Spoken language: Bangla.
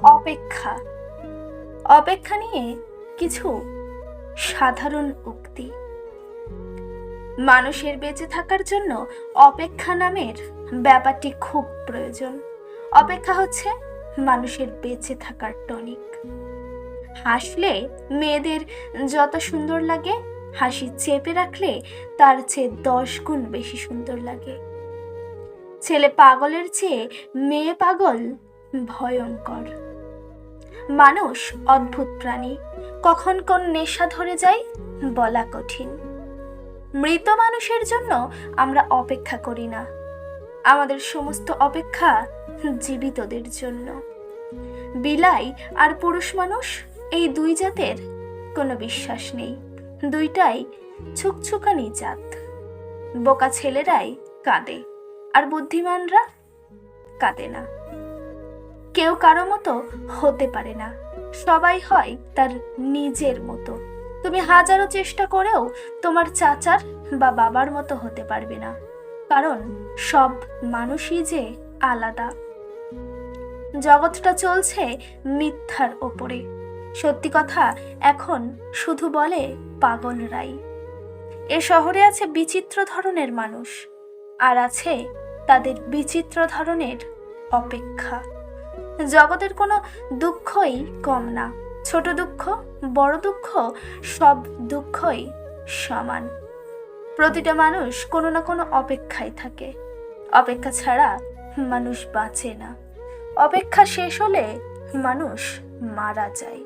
অপেক্ষা। অপেক্ষা নিয়ে কিছু সাধারণ উক্তি। মানুষের বেঁচে থাকার জন্য অপেক্ষা নামের ব্যাপারটি খুব প্রয়োজন। অপেক্ষা হচ্ছে মানুষের বেঁচে থাকার টনিক। হাসলে মেয়েদের যত সুন্দর লাগে, হাসি চেপে রাখলে তার চেয়ে 10 গুণ বেশি সুন্দর লাগে। ছেলে পাগলের চেয়ে মেয়ে পাগল ভয়ঙ্কর। মানুষ অদ্ভুত প্রাণী, কখন কোন নেশা ধরে যায় বলা কঠিন। মৃত মানুষের জন্য আমরা অপেক্ষা করি না, আমাদের সমস্ত অপেক্ষা জীবিতদের জন্য। বিলাই আর পুরুষ মানুষ, এই দুই জাতের কোনো বিশ্বাস নেই। দুইটাই ছুকছুকানি জাত। বোকা ছেলেরাই কাঁদে আর বুদ্ধিমানরা কাঁদে না। কেউ কারো মতো হতে পারে না, সবাই হয় তার নিজের মতো। তুমি হাজারো চেষ্টা করেও তোমার চাচার বা বাবার মতো হতে পারবে না, কারণ সব মানুষই যে আলাদা। জগৎটা চলছে মিথ্যার ওপরে, সত্যি কথা এখন শুধু বলে পাগলরাই। এ শহরে আছে বিচিত্র ধরনের মানুষ, আর আছে তাদের বিচিত্র ধরনের অপেক্ষা। জগতের কোনো দুঃখই কম না, ছোট দুঃখ বড় দুঃখ সব দুঃখই সমান। প্রতিটা মানুষ কোনো না কোনো অপেক্ষায় থাকে। অপেক্ষা ছাড়া মানুষ বাঁচে না। অপেক্ষা শেষ হলে মানুষ মারা যায়।